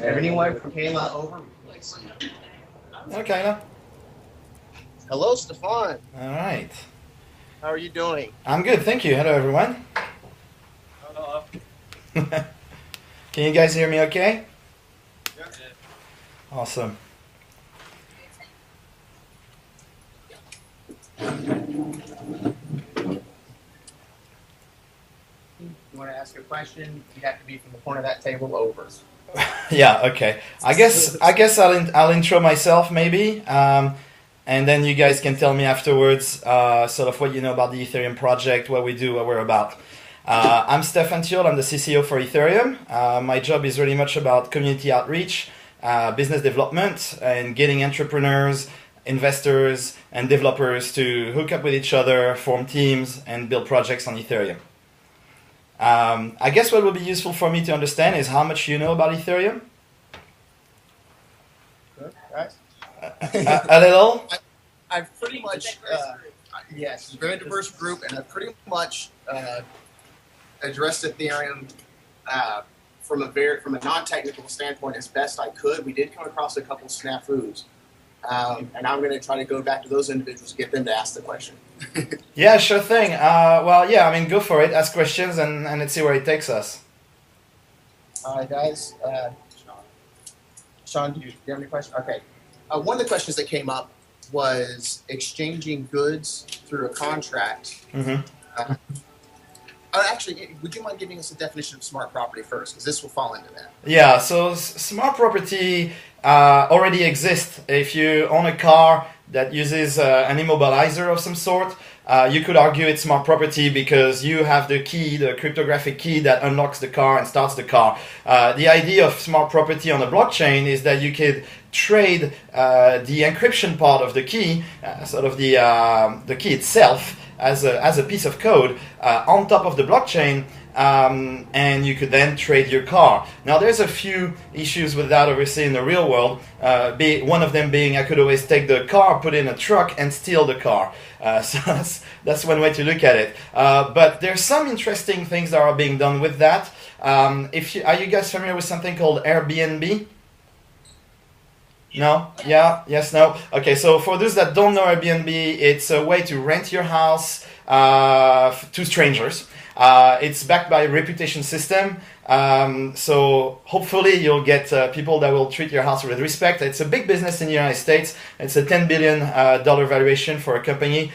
Everyone from Kayla over. Okay. Hello, Stefan. All right. How are you doing? I'm good, thank you. Hello, everyone. Can you guys hear me okay? Awesome. You want to ask a question? You have to be from the corner of that table over. Yeah, okay. I guess I'll intro myself maybe, and then you guys can tell me afterwards sort of what you know about the Ethereum project, what we do, what we're about. I'm Stephan Tual. I'm the CCO for Ethereum. My job is really much about community outreach, business development, and getting entrepreneurs, investors, and developers to hook up with each other, form teams, and build projects on Ethereum. I guess what will be useful for me to understand is how much you know about Ethereum. Good, guys. A little? I've pretty much, yes, very diverse group, and I've pretty much addressed Ethereum from a non-technical standpoint as best I could. We did come across a couple snafus, and I'm going to try to go back to those individuals to get them to ask the question. Yeah, sure thing. Well, yeah, I mean, go for it. Ask questions and let's see where it takes us. All right, guys. Sean, do you have any questions? Okay. One of the questions that came up was exchanging goods through a contract. Mm-hmm. Actually, would you mind giving us a definition of smart property first? Because this will fall into that. Yeah, so smart property already exists. If you own a car that uses an immobilizer of some sort, you could argue it's smart property because you have the key, the cryptographic key that unlocks the car and starts the car. The idea of smart property on a blockchain is that you could trade the encryption part of the key, sort of the key itself, as a piece of code on top of the blockchain, and you could then trade your car. Now, there's a few issues with that, obviously, in the real world. One of them being I could always take the car, put it in a truck, and steal the car. So that's one way to look at it. But there's some interesting things that are being done with that. Are you guys familiar with something called Airbnb? No? Yeah? Yes? No? Okay, so for those that don't know Airbnb, it's a way to rent your house to strangers. It's backed by a reputation system, so hopefully you'll get people that will treat your house with respect. It's a big business in the United States. It's a $10 billion valuation for a company.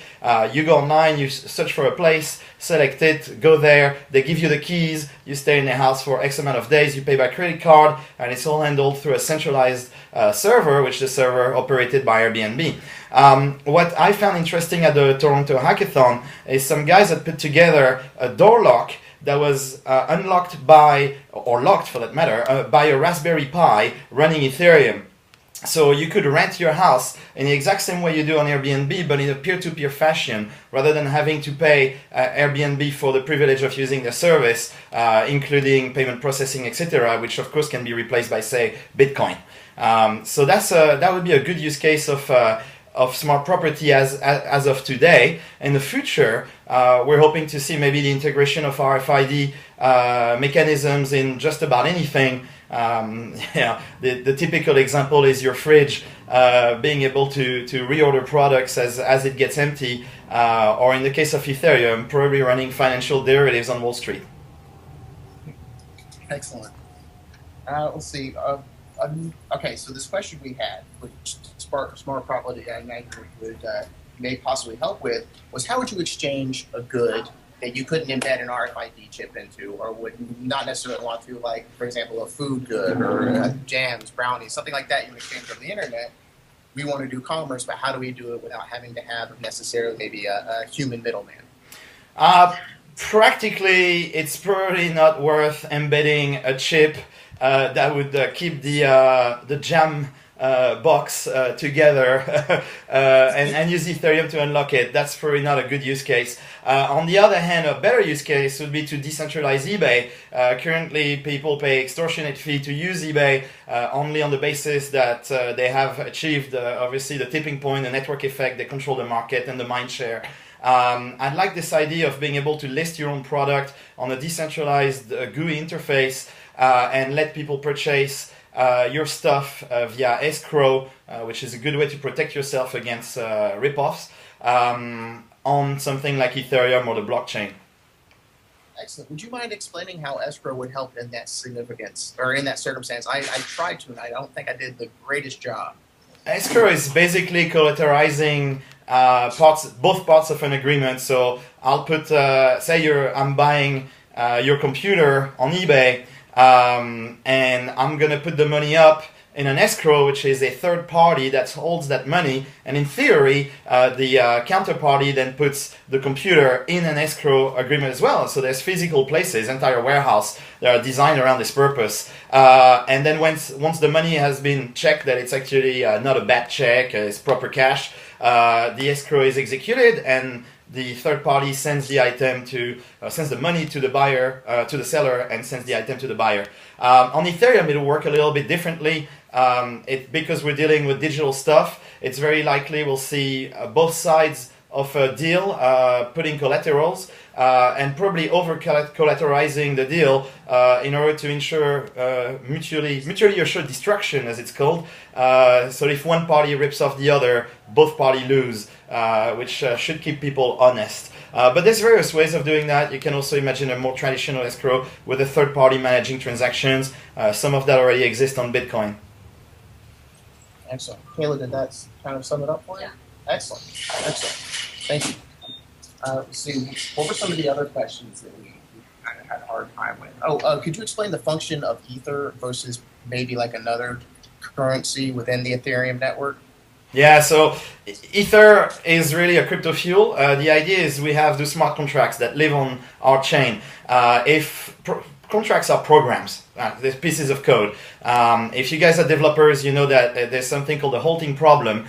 You go online, you search for a place, select it, go there, they give you the keys, you stay in the house for X amount of days, you pay by credit card, and it's all handled through a centralized server, which is the server operated by Airbnb. What I found interesting at the Toronto Hackathon is some guys had put together a door lock that was unlocked or locked for that matter, by a Raspberry Pi running Ethereum. So you could rent your house in the exact same way you do on Airbnb, but in a peer-to-peer fashion, rather than having to pay Airbnb for the privilege of using the service, including payment processing, etc., which of course can be replaced by, say, Bitcoin. So that would be a good use case of smart property as of today. In the future, we're hoping to see maybe the integration of RFID mechanisms in just about anything. The typical example is your fridge being able to reorder products as it gets empty, or in the case of Ethereum, probably running financial derivatives on Wall Street. Excellent. Let's see. Okay, so this question we had, which smart property I would may possibly help with, was how would you exchange a good that you couldn't embed an RFID chip into, or would not necessarily want to, like, for example, a food good or jams, brownies, something like that you would exchange on the internet. We want to do commerce, but how do we do it without having to have necessarily maybe a human middleman? Practically, it's probably not worth embedding a chip that would keep the jam box together and use Ethereum to unlock it. That's probably not a good use case. On the other hand, a better use case would be to decentralize eBay. Currently, people pay extortionate fee to use eBay only on the basis that they have achieved, obviously, the tipping point, the network effect, they control the market and the mind share. I'd like this idea of being able to list your own product on a decentralized GUI interface and let people purchase your stuff via escrow, which is a good way to protect yourself against rip-offs, on something like Ethereum or the blockchain. Excellent. Would you mind explaining how escrow would help in that significance or in that circumstance? I tried to, and I don't think I did the greatest job. Escrow is basically collateralizing both parts of an agreement. So I'll put, say I'm buying your computer on eBay, and I'm gonna put the money up in an escrow, which is a third party that holds that money, and in theory, the counterparty then puts the computer in an escrow agreement as well. So there's physical places, entire warehouse that are designed around this purpose. And then once the money has been checked that it's actually not a bad check, it's proper cash, the escrow is executed, and the third party sends the item sends the money to the buyer, to the seller, and sends the item to the buyer. On Ethereum, it'll work a little bit differently. Because we're dealing with digital stuff, it's very likely we'll see both sides of a deal putting collaterals and probably over collateralizing the deal in order to ensure mutually assured destruction, as it's called. So if one party rips off the other, both parties lose, which should keep people honest. But there's various ways of doing that. You can also imagine a more traditional escrow with a third party managing transactions. Some of that already exists on Bitcoin. Excellent. Kayla, did that kind of sum it up for you? Yeah. Excellent. Thank you. Let's see, what were some of the other questions that we kind of had a hard time with? Could you explain the function of Ether versus maybe like another currency within the Ethereum network? Yeah, so Ether is really a crypto fuel. The idea is we have the smart contracts that live on our chain. Contracts are programs, they're pieces of code. If you guys are developers, you know that there's something called the halting problem,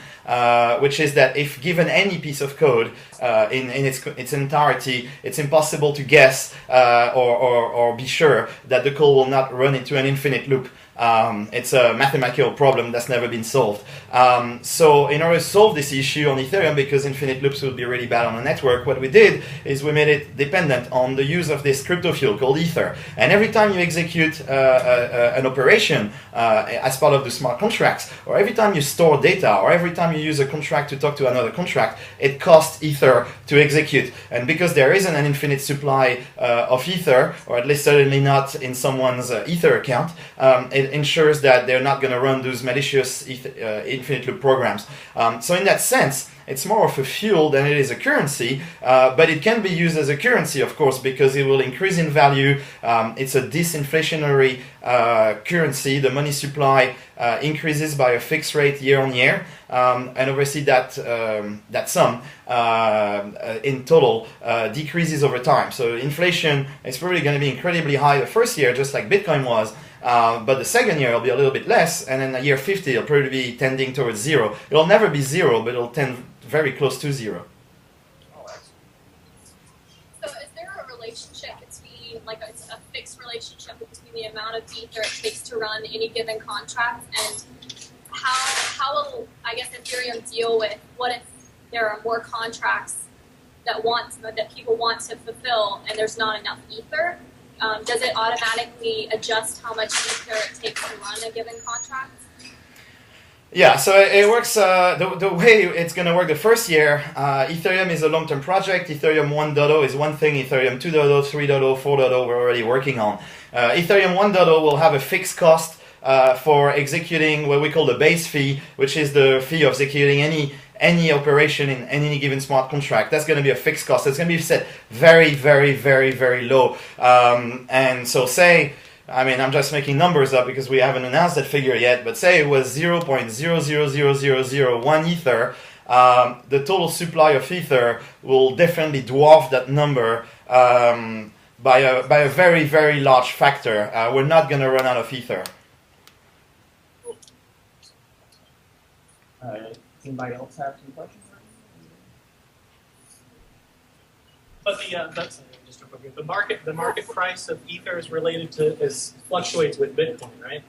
which is that if given any piece of code in its entirety, it's impossible to guess or be sure that the code will not run into an infinite loop. It's a mathematical problem that's never been solved. So in order to solve this issue on Ethereum, because infinite loops would be really bad on the network, what we did is we made it dependent on the use of this crypto fuel called Ether. And every time you execute an operation as part of the smart contracts, or every time you store data, or every time you use a contract to talk to another contract, it costs Ether to execute. And because there isn't an infinite supply of Ether, or at least certainly not in someone's Ether account, it ensures that they're not going to run those malicious infinite loop programs. So in that sense, it's more of a fuel than it is a currency, but it can be used as a currency, of course, because it will increase in value. It's a disinflationary currency. The money supply increases by a fixed rate year on year, and obviously that sum in total decreases over time. So inflation is probably going to be incredibly high the first year, just like Bitcoin was. But the second year will be a little bit less, and then the year 50 it'll probably be tending towards zero. It'll never be zero, but it'll tend very close to zero. So is there a relationship between, like a fixed relationship between the amount of Ether it takes to run any given contract, and how will, I guess, Ethereum deal with what if there are more contracts that people want to fulfill and there's not enough Ether? Does it automatically adjust how much Ether it takes to run a given contract? Yeah, so it works, the way it's going to work the first year, Ethereum is a long-term project. Ethereum 1.0 is one thing, Ethereum 2.0, 3.0, 4.0 we're already working on. Ethereum 1.0 will have a fixed cost for executing what we call the base fee, which is the fee of executing any operation in any given smart contract. That's going to be a fixed cost. It's going to be set very, very, very, very low. And so say, I mean, I'm just making numbers up because we haven't announced that figure yet, but say it was 0.000001 Ether, the total supply of Ether will definitely dwarf that number by a very, very large factor. We're not going to run out of Ether. Anybody else have some questions? But just real quick, the market price of Ether is fluctuates with Bitcoin, right?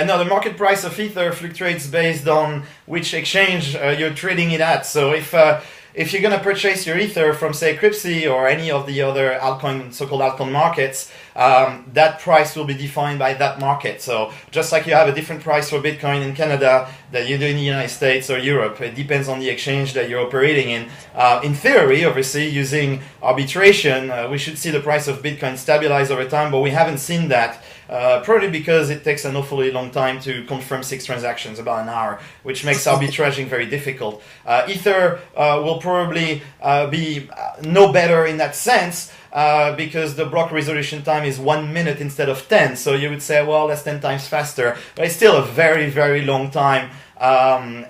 No, the market price of Ether fluctuates based on which exchange you're trading it at. So if if you're going to purchase your Ether from, say, Cryptsy or any of the other altcoin, so-called altcoin markets, that price will be defined by that market. So just like you have a different price for Bitcoin in Canada that you do in the United States or Europe, it depends on the exchange that you're operating in. In theory, obviously, using arbitration, we should see the price of Bitcoin stabilize over time, but we haven't seen that. Probably because it takes an awfully long time to confirm 6 transactions, about an hour, which makes arbitraging very difficult. Ether will probably be no better in that sense because the block resolution time is 1 minute instead of 10. So you would say, well, that's 10 times faster, but it's still a very, very long time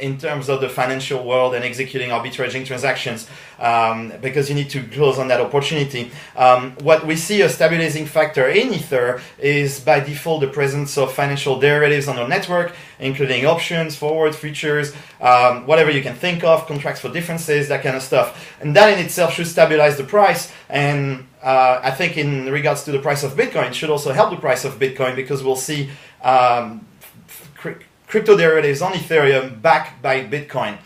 in terms of the financial world and executing arbitraging transactions because you need to close on that opportunity. What we see a stabilizing factor in Ether is by default the presence of financial derivatives on our network, including options, forward, futures, whatever you can think of, contracts for differences, that kind of stuff. And that in itself should stabilize the price. And I think in regards to the price of Bitcoin, it should also help the price of Bitcoin because we'll see crypto derivatives on Ethereum backed by Bitcoin.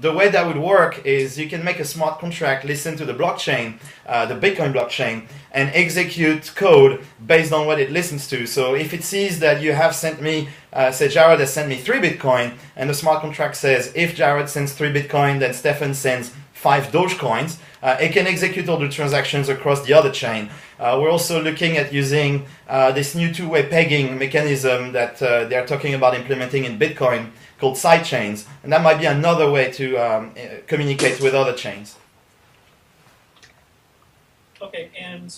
The way that would work is you can make a smart contract, listen to the blockchain, the Bitcoin blockchain, and execute code based on what it listens to. So if it sees that you have sent me, say Jared has sent me 3 Bitcoin, and the smart contract says if Jared sends 3 Bitcoin, then Stephan sends 5 Dogecoins, it can execute all the transactions across the other chain. We're also looking at using this new two-way pegging mechanism that they're talking about implementing in Bitcoin called Sidechains, and that might be another way to communicate with other chains. Okay, and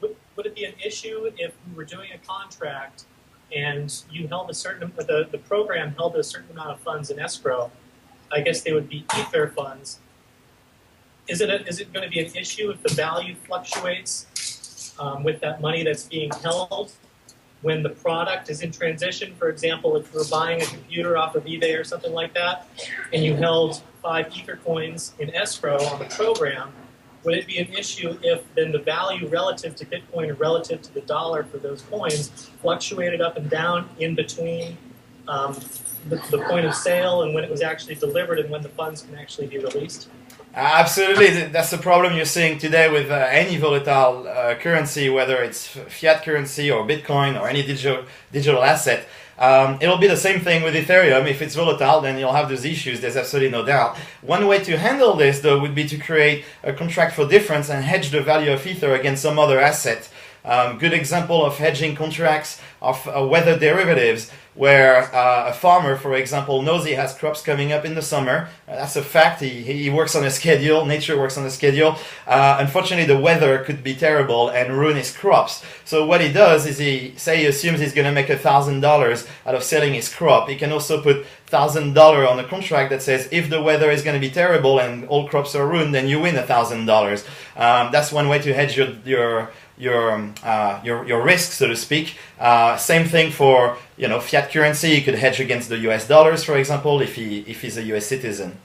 would it be an issue if we were doing a contract and you held a certain, the program held a certain amount of funds in escrow? I guess they would be Ether funds. Is it going to be an issue if the value fluctuates with that money that's being held when the product is in transition? For example, if you were buying a computer off of eBay or something like that, and you held 5 Ether coins in escrow on the program, would it be an issue if then the value relative to Bitcoin or relative to the dollar for those coins fluctuated up and down in between the point of sale and when it was actually delivered and when the funds can actually be released? Absolutely, that's the problem you're seeing today with any volatile currency, whether it's fiat currency or Bitcoin or any digital asset. It'll be the same thing with Ethereum. If it's volatile, then you'll have those issues. There's absolutely no doubt. One way to handle this, though, would be to create a contract for difference and hedge the value of Ether against some other asset. Good example of hedging contracts of weather derivatives, where a farmer, for example, knows he has crops coming up in the summer. That's a fact. He works on a schedule. Nature works on a schedule. Unfortunately, the weather could be terrible and ruin his crops. So what he does is he assumes he's going to make $1,000 out of selling his crop. He can also put $1,000 on a contract that says if the weather is going to be terrible and all crops are ruined, then you win $1,000. That's one way to hedge your risk, so to speak. Same thing for fiat currency. You could hedge against the US dollars, for example, if he's a US citizen.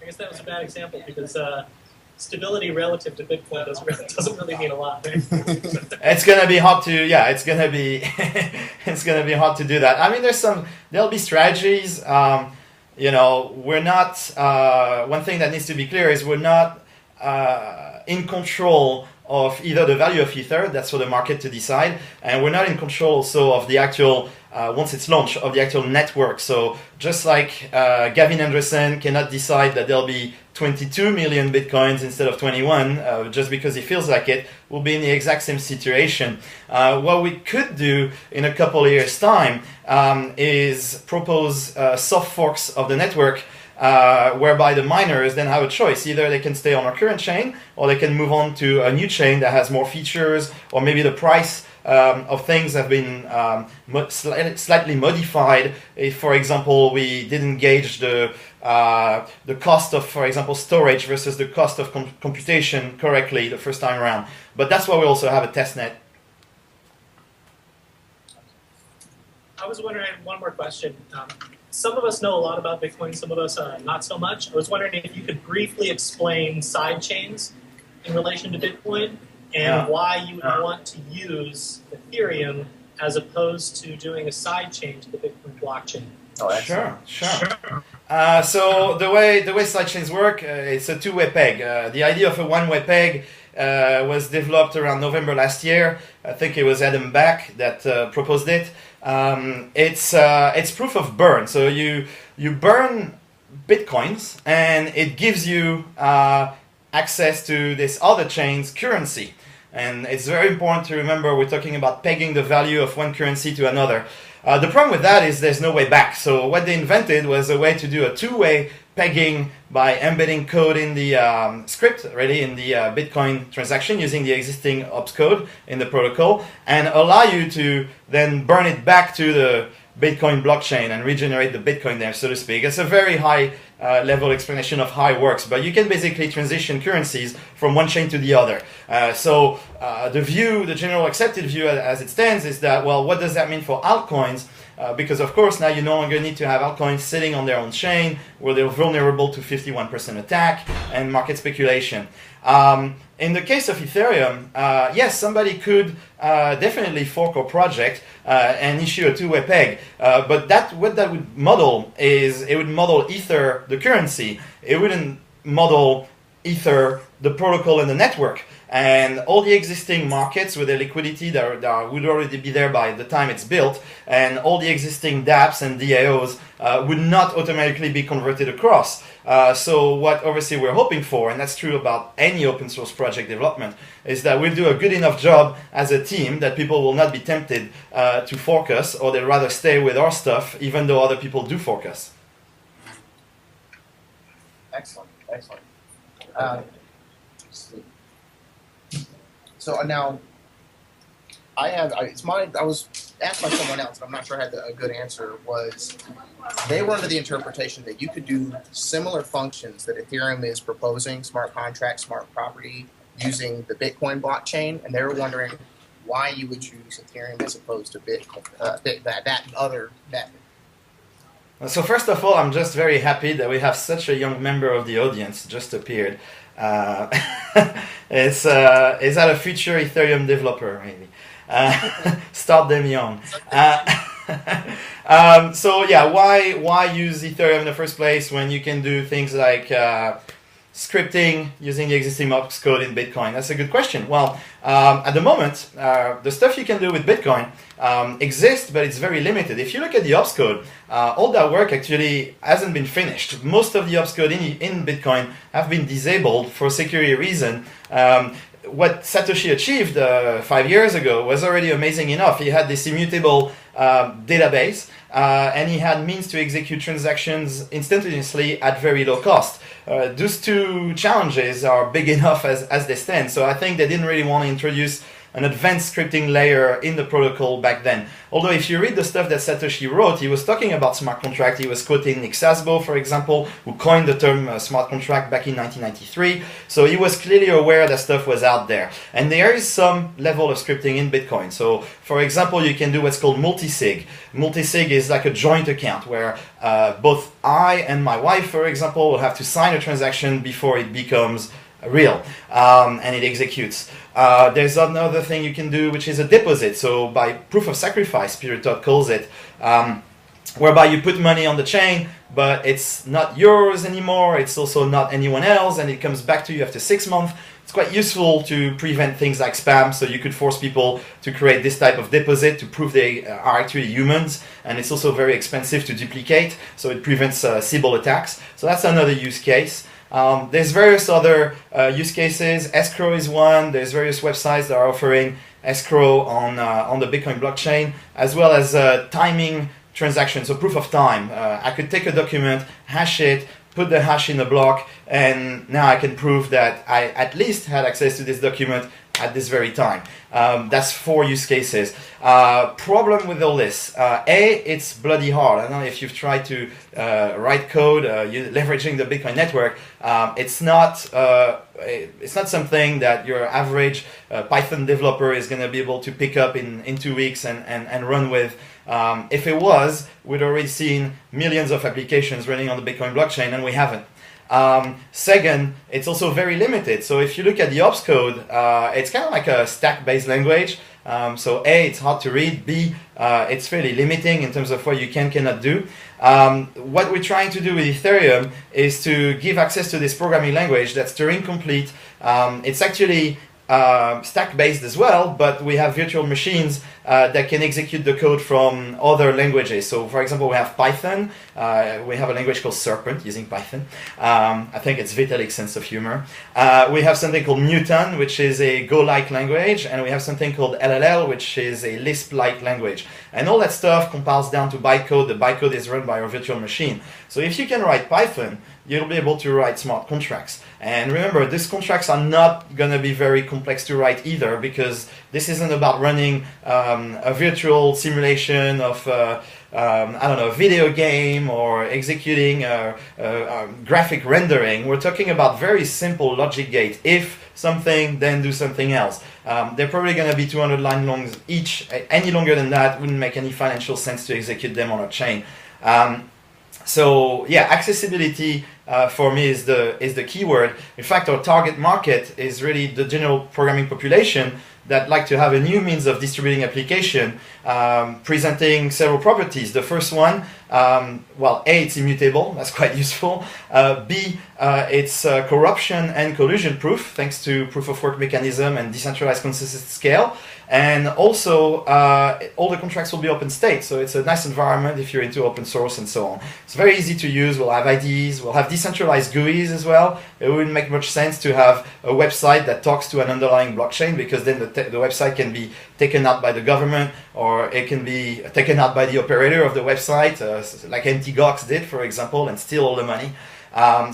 I guess that was a bad example because stability relative to Bitcoin doesn't really mean a lot. Right? It's gonna be hard to it's gonna be hard to do that. I mean, there'll be strategies. We're not. One thing that needs to be clear is we're not in control of either the value of Ether, that's for the market to decide, and we're not in control also of the actual, once it's launched, of the actual network. So just like Gavin Anderson cannot decide that there'll be 22 million Bitcoins instead of 21, just because he feels like it, we'll be in the exact same situation. What we could do in a couple of years' time is propose soft forks of the network, whereby the miners then have a choice. Either they can stay on our current chain, or they can move on to a new chain that has more features, or maybe the price of things have been slightly modified. If, for example, we didn't gauge the cost of, for example, storage versus the cost of computation correctly the first time around. But that's why we also have a testnet. I was wondering, one more question. Some of us know a lot about Bitcoin, some of us not so much. I was wondering if you could briefly explain sidechains in relation to Bitcoin and why you would want to use Ethereum as opposed to doing a sidechain to the Bitcoin blockchain. Oh, sure. So the way sidechains work, it's a two-way peg. The idea of a one-way peg was developed around November last year. I think it was Adam Back that proposed it. It's proof of burn. So you burn bitcoins, and it gives you access to this other chain's currency. And it's very important to remember we're talking about pegging the value of one currency to another. The problem with that is there's no way back. So what they invented was a way to do a two-way pegging by embedding code in the script, really in the Bitcoin transaction using the existing ops code in the protocol, and allow you to then burn it back to the Bitcoin blockchain and regenerate the Bitcoin there, so to speak. It's a very high level explanation of how it works, but you can basically transition currencies from one chain to the other. So the general accepted view as it stands is that, well, what does that mean for altcoins? Because of course now you no longer need to have altcoins sitting on their own chain where they're vulnerable to 51% attack and market speculation. In the case of Ethereum, yes, somebody could definitely fork a project and issue a two-way peg. But what that would model is it would model Ether, the currency. It wouldn't model Ether, the protocol and the network. And all the existing markets with the liquidity that would already be there by the time it's built, and all the existing dApps and DAOs would not automatically be converted across. So what obviously we're hoping for, and that's true about any open source project development, is that we'll do a good enough job as a team that people will not be tempted to fork us, or they'd rather stay with our stuff even though other people do fork us. Excellent, excellent. So now, I was asked by someone else, and I'm not sure I had a good answer, was they were under the interpretation that you could do similar functions that Ethereum is proposing, smart contract, smart property, using the Bitcoin blockchain, and they were wondering why you would choose Ethereum as opposed to Bitcoin, that other method. So first of all, I'm just very happy that we have such a young member of the audience just appeared. Is that a future Ethereum developer, maybe? Start them young. So yeah, why use Ethereum in the first place when you can do things like scripting using the existing ops code in Bitcoin? That's a good question. Well, at the moment, the stuff you can do with Bitcoin exists, but it's very limited. If you look at the ops code, all that work actually hasn't been finished. Most of the ops code in Bitcoin have been disabled for security reason. What Satoshi achieved 5 years ago was already amazing enough. He had this immutable database, and he had means to execute transactions instantaneously at very low cost. Those two challenges are big enough as they stand, so I think they didn't really want to introduce an advanced scripting layer in the protocol back then. Although if you read the stuff that Satoshi wrote, he was talking about smart contract. He was quoting Nick Szabo, for example, who coined the term smart contract back in 1993. So he was clearly aware that stuff was out there. And there is some level of scripting in Bitcoin. So for example, you can do what's called multisig. Multisig is like a joint account where both I and my wife, for example, will have to sign a transaction before it becomes real, and it executes. There's another thing you can do, which is a deposit. So by proof of sacrifice, Peter Todd calls it, whereby you put money on the chain, but it's not yours anymore. It's also not anyone else, and it comes back to you after 6 months. It's quite useful to prevent things like spam. So you could force people to create this type of deposit to prove they are actually humans, and it's also very expensive to duplicate. So it prevents Sybil attacks. So that's another use case. There's various other use cases. Escrow is one. There's various websites that are offering escrow on the Bitcoin blockchain, as well as timing transactions, so proof of time. I could take a document, hash it, put the hash in a block, and now I can prove that I at least had access to this document at this very time. That's 4 use cases. Problem with all this, it's bloody hard. I don't know if you've tried to write code leveraging the Bitcoin network. It's not something that your average Python developer is going to be able to pick up in 2 weeks and run with. If it was, we'd already seen millions of applications running on the Bitcoin blockchain, and we haven't. Second, it's also very limited. So if you look at the ops code, it's kind of like a stack-based language. So A, it's hard to read. B, it's fairly limiting in terms of what you cannot do. What we're trying to do with Ethereum is to give access to this programming language that's Turing complete. It's actually stack-based as well, but we have virtual machines that can execute the code from other languages. So, for example, we have Python. We have a language called Serpent using Python. I think it's Vitalik's sense of humor. We have something called Muton, which is a Go-like language, and we have something called LLL, which is a Lisp-like language. And all that stuff compiles down to bytecode. The bytecode is run by our virtual machine. So if you can write Python, you'll be able to write smart contracts. And remember, these contracts are not going to be very complex to write either, because this isn't about running a virtual simulation of, I don't know, a video game or executing graphic rendering. We're talking about very simple logic gate. If something, then do something else. They're probably going to be 200 line long each. Any longer than that wouldn't make any financial sense to execute them on a chain. So yeah, accessibility for me is the key word. In fact, our target market is really the general programming population that like to have a new means of distributing application, presenting several properties. The first one, well, A, it's immutable, that's quite useful. B, it's corruption and collusion proof, thanks to proof of work mechanism and decentralized consensus scale. And also, all the contracts will be open state, so it's a nice environment if you're into open source and so on. It's very easy to use. We'll have IDEs, we'll have decentralized GUIs as well. It wouldn't make much sense to have a website that talks to an underlying blockchain, because then the website can be taken out by the government, or it can be taken out by the operator of the website, like MTGOX did, for example, and steal all the money.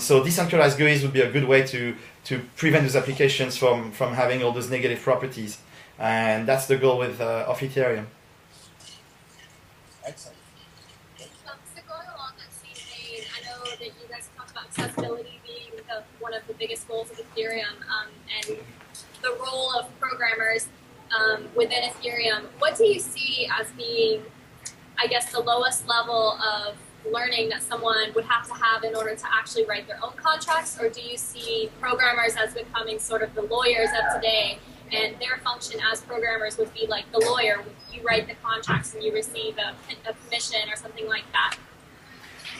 So decentralized GUIs would be a good way to prevent those applications from having all those negative properties. And that's the goal with of Ethereum. Excellent. So going along that same vein, I know that you guys talked about accessibility being one of the biggest goals of Ethereum, and the role of programmers within Ethereum. What do you see as being, I guess, the lowest level of learning that someone would have to have in order to actually write their own contracts? Or do you see programmers as becoming sort of the lawyers of today, and their function as programmers would be like the lawyer? You write the contracts and you receive a commission or something like that.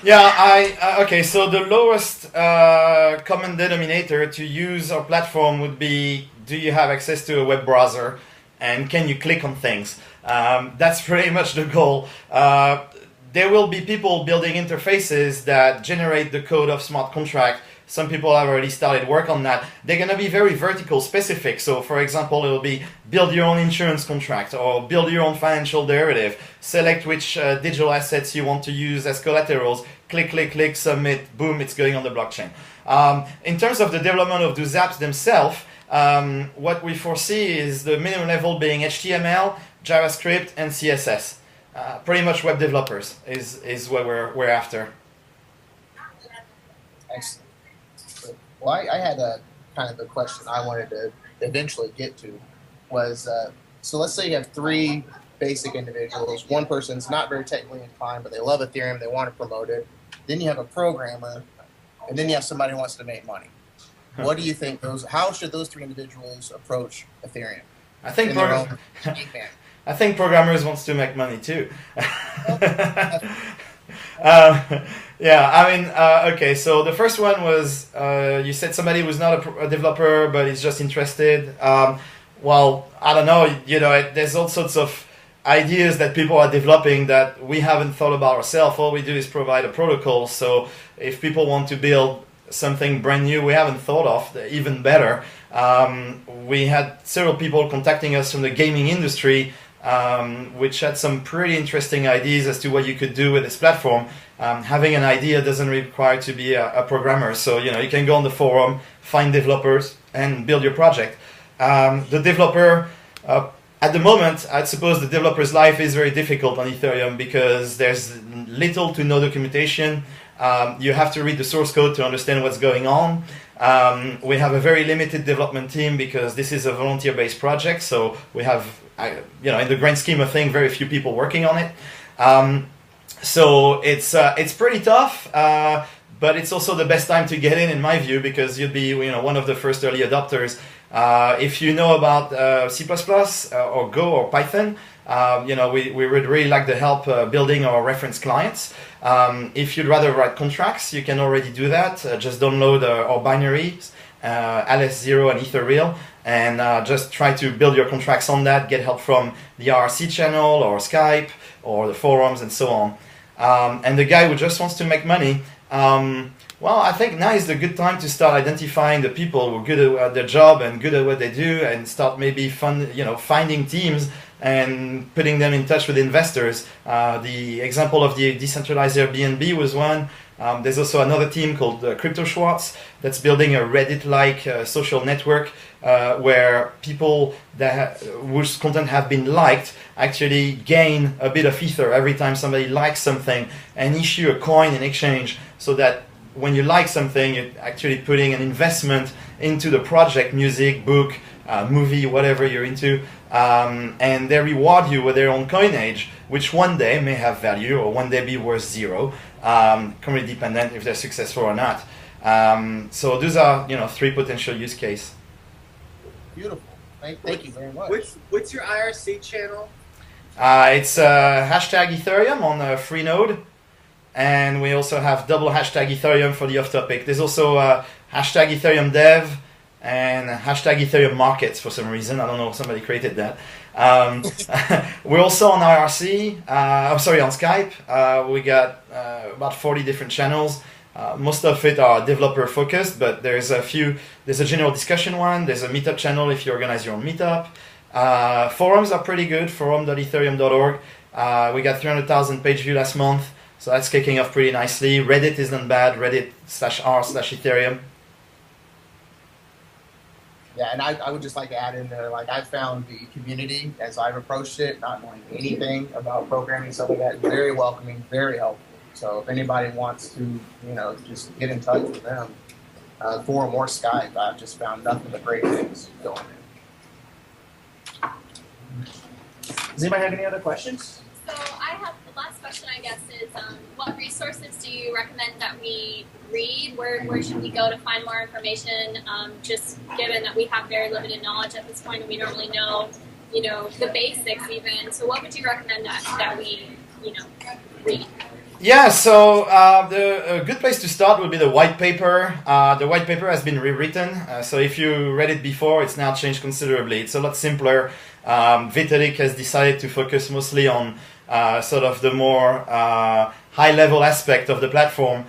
Yeah, okay, so the lowest common denominator to use our platform would be, do you have access to a web browser, and can you click on things? That's pretty much the goal. There will be people building interfaces that generate the code of smart contract. Some people have already started work on that. They're going to be very vertical specific. So for example, it'll be build your own insurance contract, or build your own financial derivative, select which digital assets you want to use as collaterals, click, click, click, submit, boom, it's going on the blockchain. In terms of the development of those apps themselves, what we foresee is the minimum level being HTML, JavaScript, and CSS. Pretty much web developers is what we're after. Excellent. Well, I had a kind of a question I wanted to eventually get to was, so let's say you have three basic individuals. One person's not very technically inclined, but they love Ethereum, they want to promote it. Then you have a programmer, and then you have somebody who wants to make money. What do you think how should those three individuals approach Ethereum? I think programmers wants to make money too. Yeah, I mean, okay, so the first one was, you said somebody who's not a developer, but is just interested. Well, I don't know, there's all sorts of ideas that people are developing that we haven't thought about ourselves. All we do is provide a protocol, so if people want to build something brand new we haven't thought of, even better. We had several people contacting us from the gaming industry, which had some pretty interesting ideas as to what you could do with this platform. Having an idea doesn't require to be a programmer, so you can go on the forum, find developers, and build your project. The developer, at the moment, I suppose the developer's life is very difficult on Ethereum because there's little to no documentation. You have to read the source code to understand what's going on. We have a very limited development team because this is a volunteer-based project, so we have, in the grand scheme of things, very few people working on it. So it's pretty tough, but it's also the best time to get in my view, because you'll be one of the first early adopters. If you know about C++ or Go or Python, we would really like the help building our reference clients. If you'd rather write contracts, you can already do that. Just download our binaries, LS0 and Ethereal, and just try to build your contracts on that. Get help from the RC channel or Skype or the forums and so on. And the guy who just wants to make money, well, I think now is the good time to start identifying the people who are good at their job and good at what they do, and start maybe finding teams and putting them in touch with investors. The example of the decentralized Airbnb was one. There's also another team called fluctuates that's building a Reddit-like social network where people whose content have been liked actually gain a bit of ether every time somebody likes something, and issue a coin in exchange, so that when you like something, you're actually putting an investment into the project, music, book, movie, whatever you're into, and they reward you with their own coinage, which one day may have value or one day be worth zero, completely dependent if they're successful or not. So those are, three potential use cases. Beautiful. Thank you very much. What's your IRC channel? It's hashtag Ethereum on Freenode. And we also have double hashtag Ethereum for the off topic. There's also hashtag Ethereum dev and hashtag Ethereum markets for some reason. I don't know, somebody created that. We're also on IRC, on Skype. We got about 40 different channels. Most of it are developer focused, but there's a general discussion one. There's a meetup channel if you organize your own meetup. Forums are pretty good, forum.ethereum.org. We got 300,000 page view last month. So that's kicking off pretty nicely. Reddit isn't bad, Reddit/r/Ethereum. Yeah, and I would just like to add in there, I found the community as I've approached it, not knowing anything about programming, stuff like that, very welcoming, very helpful. So if anybody wants to, just get in touch with them, forum or Skype, I've just found nothing but great things going in. Does anybody have any other questions? So I have the last question, I guess, is what resources do you recommend that we read? Where should we go to find more information? Just given that we have very limited knowledge at this point, and we normally know, the basics even. So what would you recommend that we, read? Yeah, so a good place to start would be the white paper. The white paper has been rewritten, so if you read it before, it's now changed considerably. It's a lot simpler. Vitalik has decided to focus mostly on sort of the more high-level aspect of the platform,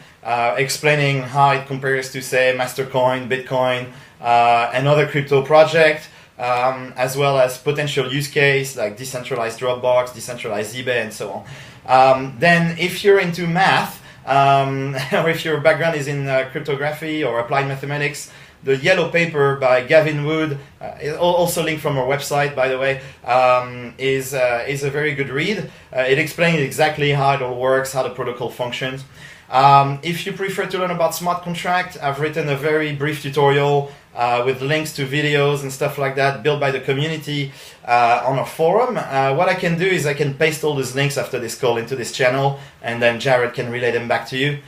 explaining how it compares to, say, Mastercoin, Bitcoin, and other crypto projects, as well as potential use case like decentralized Dropbox, decentralized eBay, and so on. Then if you're into math, or if your background is in cryptography or applied mathematics, the yellow paper by Gavin Wood, also linked from our website, by the way, is a very good read. It explains exactly how it all works, how the protocol functions. If you prefer to learn about smart contract, I've written a very brief tutorial with links to videos and stuff like that built by the community on our forum. What I can do is I can paste all those links after this call into this channel, and then Jared can relay them back to you.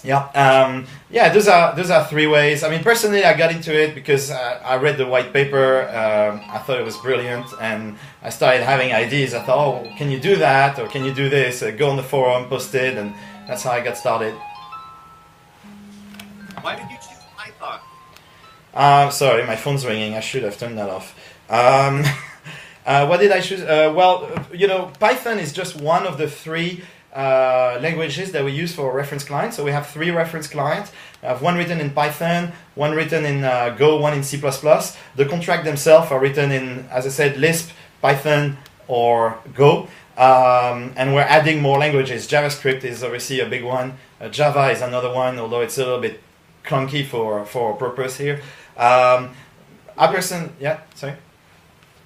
Those are three ways. I mean, personally, I got into it because I read the white paper. I thought it was brilliant, and I started having ideas. I thought, oh, can you do that, or can you do this? Go on the forum, post it, and that's how I got started. Why did you choose Python? Sorry, my phone's ringing. I should have turned that off. What did I choose? Python is just one of the three languages that we use for reference clients. So we have three reference clients. I have one written in Python, one written in Go, one in C++. The contract themselves are written in, as I said, Lisp, Python, or Go. And we're adding more languages. JavaScript is obviously a big one. Java is another one, although it's a little bit clunky for our purpose here.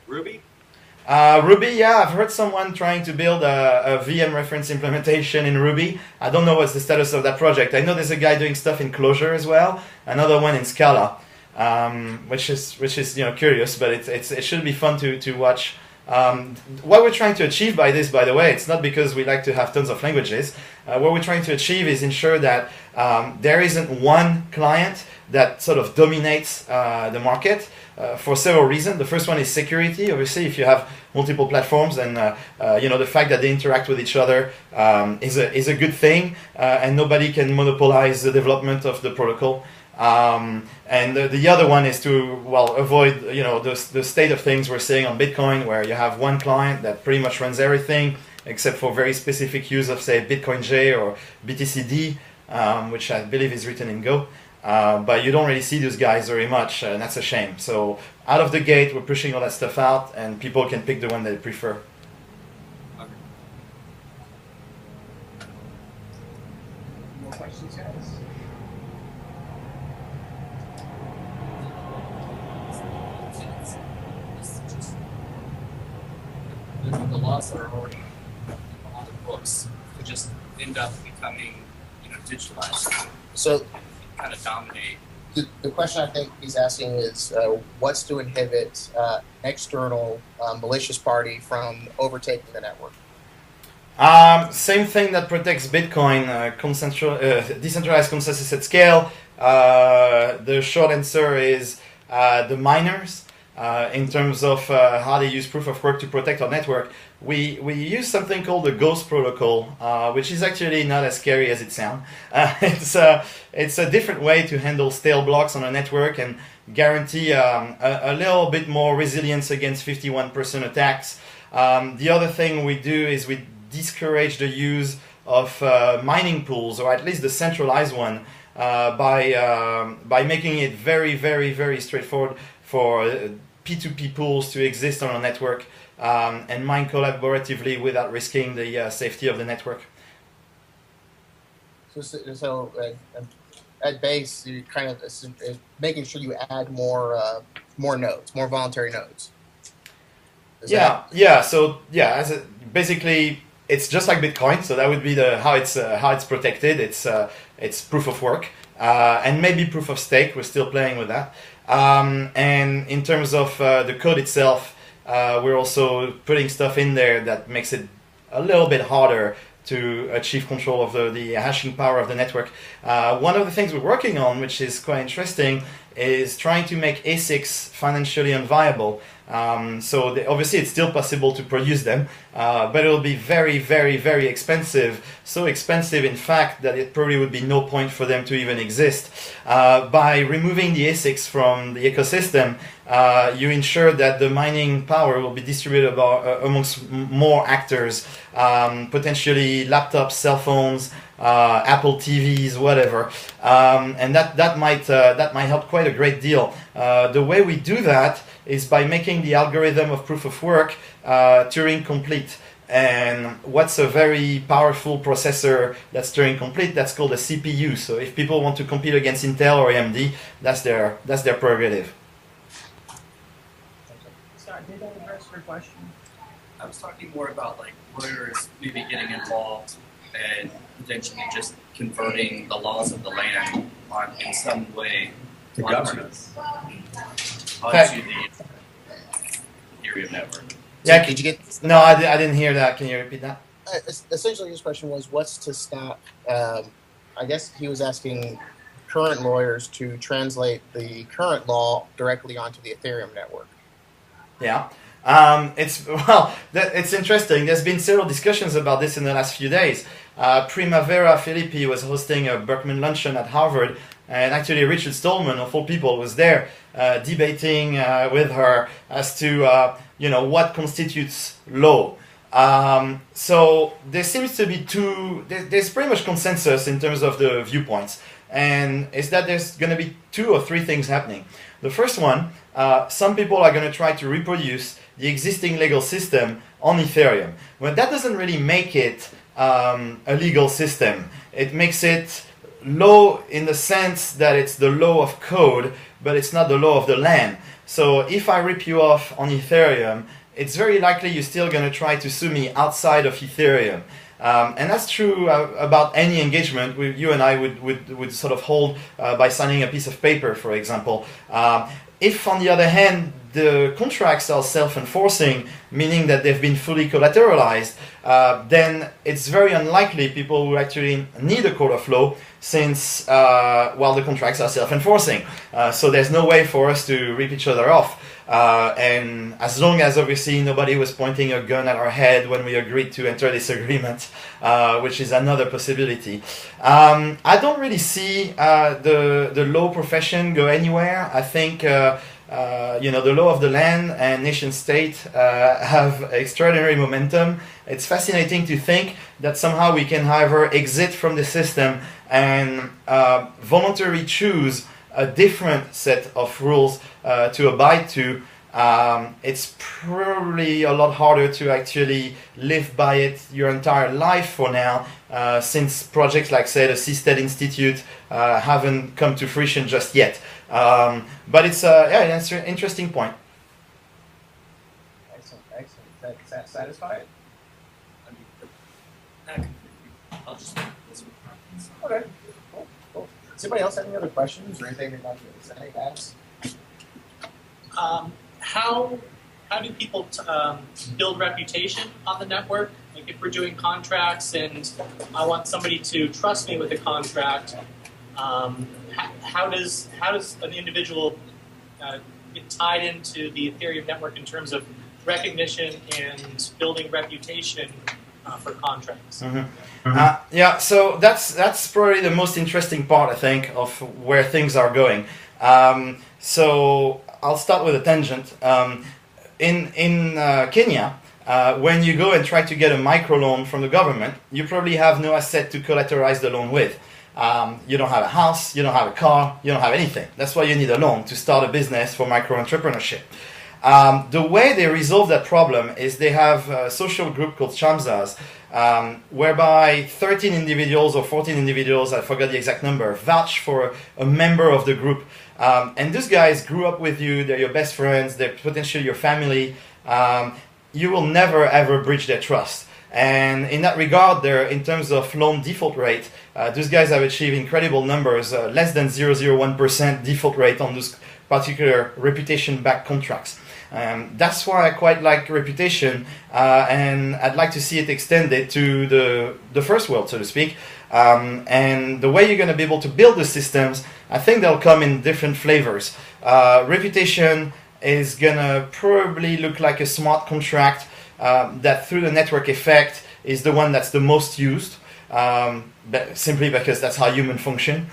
Ruby? Ruby, yeah, I've heard someone trying to build a VM reference implementation in Ruby. I don't know what's the status of that project. I know there's a guy doing stuff in Clojure as well, another one in Scala, which is curious, but it should be fun to watch What we're trying to achieve by this, by the way, it's not because we like to have tons of languages. What we're trying to achieve is ensure that there isn't one client that sort of dominates the market for several reasons. The first one is security. Obviously, if you have multiple platforms, then the fact that they interact with each other is a good thing, and nobody can monopolize the development of the protocol. And the other one is to avoid the state of things we're seeing on Bitcoin, where you have one client that pretty much runs everything except for very specific use of, say, Bitcoin J or BTCD, which I believe is written in Go. But you don't really see those guys very much, and that's a shame. So out of the gate, we're pushing all that stuff out, and people can pick the one they prefer. More questions, guys? The laws that are already on the books to just end up becoming, digitalized. So Kind of dominate. the question I think he's asking is what's to inhibit external malicious party from overtaking the network? Same thing that protects Bitcoin, decentralized consensus at scale. The short answer is the miners. In terms of how they use proof of work to protect our network, we use something called the Ghost protocol, which is actually not as scary as it sounds. It's a different way to handle stale blocks on a network and guarantee a little bit more resilience against 51% attacks. The other thing we do is we discourage the use of mining pools, or at least the centralized one, by making it very, very, very straightforward for P2P pools to exist on a network and mine collaboratively without risking the safety of the network. So at base, you kind of making sure you add more nodes, more voluntary nodes. Basically, it's just like Bitcoin. So that would be how it's protected. It's proof of work and maybe proof of stake. We're still playing with that. And in terms of the code itself, we're also putting stuff in there that makes it a little bit harder to achieve control of the hashing power of the network. One of the things we're working on, which is quite interesting, is trying to make ASICs financially unviable. Obviously it's still possible to produce them, but it'll be very, very, very expensive. So expensive, in fact, that it probably would be no point for them to even exist. By removing the ASICs from the ecosystem, you ensure that the mining power will be distributed amongst more actors, potentially laptops, cell phones, Apple TVs, whatever, and that might help quite a great deal. The way we do that is by making the algorithm of proof of work Turing complete. And what's a very powerful processor that's Turing complete? That's called a CPU. So if people want to compete against Intel or AMD, that's their prerogative. Sorry, did that address your question? I was talking more about like lawyers maybe getting involved and potentially just converting the laws of the land in some way to governance. Onto the Ethereum network. Yeah, did you get? No, I didn't hear that. Can you repeat that? Essentially, his question was, what's to stop? I guess he was asking current lawyers to translate the current law directly onto the Ethereum network. Yeah. It's interesting. There's been several discussions about this in the last few days. Primavera Filippi was hosting a Berkman luncheon at Harvard, and actually Richard Stallman, of all people, was there debating with her as to what constitutes law. So there seems to be there's pretty much consensus in terms of the viewpoints, and is that there's going to be 2 or 3 things happening. The first one, some people are going to try to reproduce the existing legal system on Ethereum. Well, that doesn't really make it a legal system. It makes it law in the sense that it's the law of code, but it's not the law of the land. So if I rip you off on Ethereum, it's very likely you're still going to try to sue me outside of Ethereum. And that's true about any engagement you and I would sort of hold by signing a piece of paper, for example. If, on the other hand, the contracts are self-enforcing, meaning that they've been fully collateralized, then it's very unlikely people will actually need a court of law since, well, the contracts are self-enforcing. So there's no way for us to rip each other off. And as long as obviously nobody was pointing a gun at our head when we agreed to enter this agreement, which is another possibility. I don't really see the law profession go anywhere. I think the law of the land and nation state have extraordinary momentum. It's fascinating to think that somehow we can either exit from the system and voluntarily choose a different set of rules to abide to. It's probably a lot harder to actually live by it your entire life for now, since projects like, say, the Seastead Institute haven't come to fruition just yet. But it's an interesting point. Excellent, excellent. That satisfied? I'll just Okay. Cool. Does anybody else have any other questions or anything they'd like to say, ask? How do people build reputation on the network? Like if we're doing contracts and I want somebody to trust me with a contract, how does an individual get tied into the Ethereum network in terms of recognition and building reputation for contracts? Yeah, so that's probably the most interesting part, I think, of where things are going. So I'll start with a tangent. In Kenya, when you go and try to get a microloan from the government, you probably have no asset to collateralize the loan with. You don't have a house, you don't have a car, you don't have anything. That's why you need a loan to start a business for micro-entrepreneurship. The way they resolve that problem is they have a social group called Shamsas, whereby 13 individuals or 14 individuals, I forgot the exact number, vouch for a member of the group. And these guys grew up with you, they're your best friends, they're potentially your family. You will never ever breach their trust. And in that regard, in terms of loan default rate, those guys have achieved incredible numbers, less than 0.01% default rate on those particular reputation-backed contracts. That's why I quite like reputation, and I'd like to see it extended to the first world, so to speak. And the way you're going to be able to build the systems, I think they'll come in different flavors. Reputation is going to probably look like a smart contract that through the network effect is the one that's the most used, simply because that's how humans function.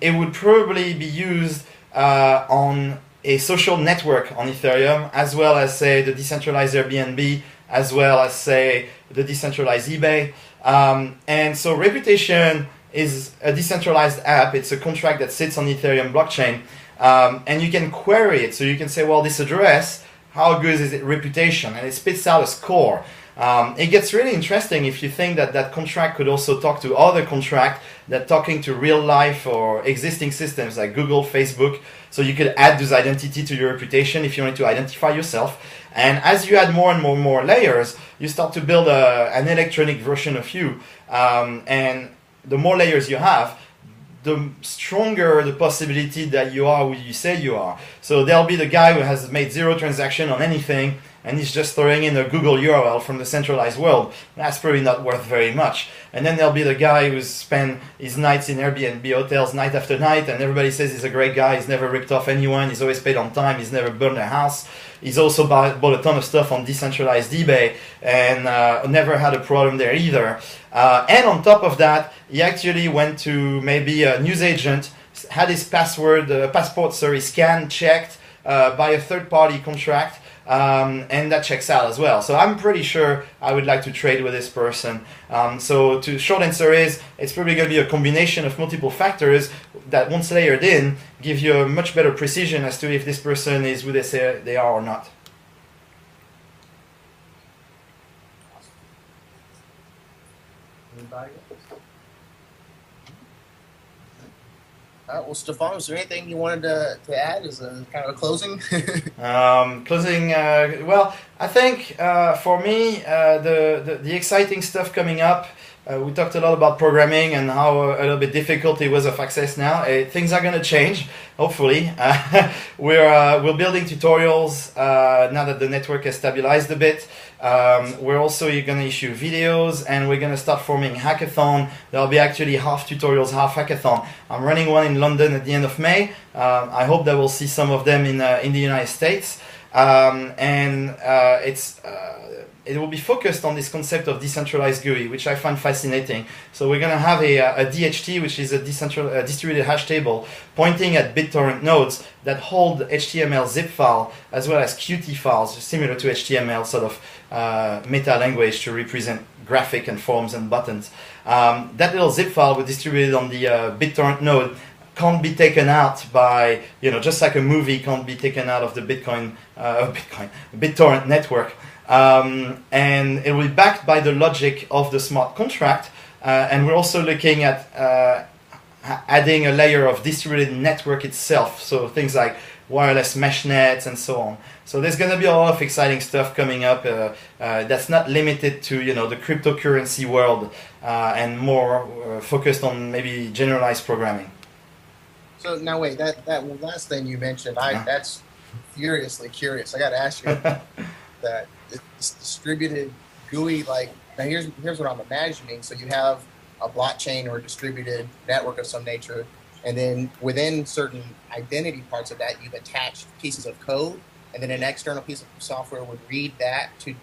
It would probably be used on a social network on Ethereum, as well as, say, the decentralized Airbnb, as well as, say, the decentralized eBay. And so Reputation is a decentralized app. It's a contract that sits on Ethereum blockchain. And you can query it. So you can say, well, this address, how good is its reputation? And it spits out a score. It gets really interesting if you think that that contract could also talk to other contracts that talking to real life or existing systems like Google, Facebook. So you could add this identity to your reputation if you want to identify yourself. And as you add more and more layers, you start to build an electronic version of you. And the more layers you have, the stronger the possibility that you are who you say you are. So there'll be the guy who has made 0 transaction on anything, and he's just throwing in a Google URL from the centralized world. That's probably not worth very much. And then there'll be the guy who's spent his nights in Airbnb hotels night after night, and everybody says he's a great guy, he's never ripped off anyone, he's always paid on time, he's never burned a house. He's also bought a ton of stuff on decentralized eBay and never had a problem there either. And on top of that, he actually went to maybe a newsagent, had his passport scanned, checked by a third-party contract, and that checks out as well. So I'm pretty sure I would like to trade with this person. So the short answer is, it's probably going to be a combination of multiple factors that once layered in, give you a much better precision as to if this person is who they say they are or not. Anybody? Well, Stephan, is there anything you wanted to add as a kind of a closing? Closing, well, I think for me, the exciting stuff coming up, we talked a lot about programming and how a little bit difficult it was of access now. Things are going to change, hopefully. We're building tutorials now that the network has stabilized a bit. We're also going to issue videos, and we're going to start forming hackathon. There'll be actually half tutorials, half hackathon. I'm running one in London at the end of May. I hope that we'll see some of them in the United States. It will be focused on this concept of decentralized GUI, which I find fascinating. So we're going to have a DHT, which is a distributed hash table, pointing at BitTorrent nodes that hold HTML zip file as well as Qt files, similar to HTML, sort of meta language to represent graphic and forms and buttons. That little zip file was distributed on the BitTorrent node. Can't be taken out by, just like a movie can't be taken out of the BitTorrent network. And it will be backed by the logic of the smart contract. And we're also looking at adding a layer of distributed network itself. So things like wireless mesh nets and so on. So there's going to be a lot of exciting stuff coming up that's not limited to the cryptocurrency world and more focused on maybe generalized programming. So now wait, that last thing you mentioned, that's furiously curious. I got to ask you that it's distributed GUI. Like now, here's what I'm imagining. So you have a blockchain or a distributed network of some nature, and then within certain identity parts of that, you've attached pieces of code, and then an external piece of software would read that to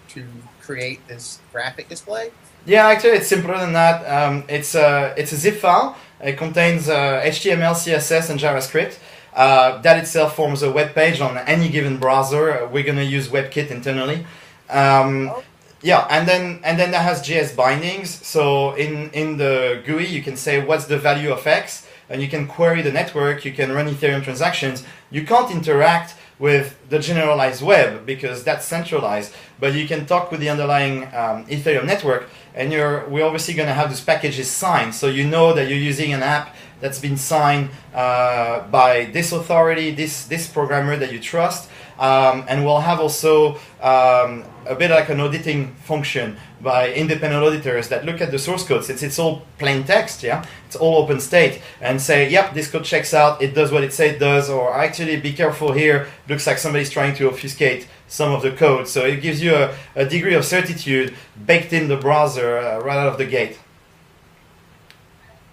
create this graphic display. Yeah, actually, it's simpler than that. It's a zip file. It contains HTML, CSS, and JavaScript. That itself forms a web page on any given browser. We're going to use WebKit internally. Yeah, and then that has JS bindings. So in the GUI, you can say what's the value of X, and you can query the network. You can run Ethereum transactions. You can't interact with the generalized web because that's centralized, but you can talk with the underlying Ethereum network, and we're obviously going to have these packages signed, so you know that you're using an app that's been signed by this authority, this programmer that you trust, and we'll have also a bit like an auditing function by independent auditors that look at the source code, since it's all plain text, yeah, it's all open state, and say, yep, this code checks out, it does what it says it does, or actually be careful here, looks like somebody's trying to obfuscate some of the code. So it gives you a degree of certitude baked in the browser right out of the gate.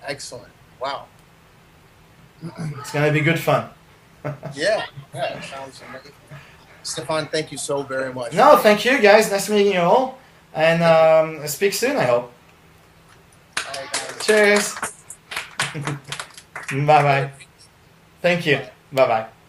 Excellent. Wow. It's going to be good fun. Yeah, it sounds amazing. Stephan, thank you so very much. No, thank you guys. Nice meeting you all. And speak soon, I hope. All right, guys. Cheers. Bye-bye. Thank you. Bye-bye.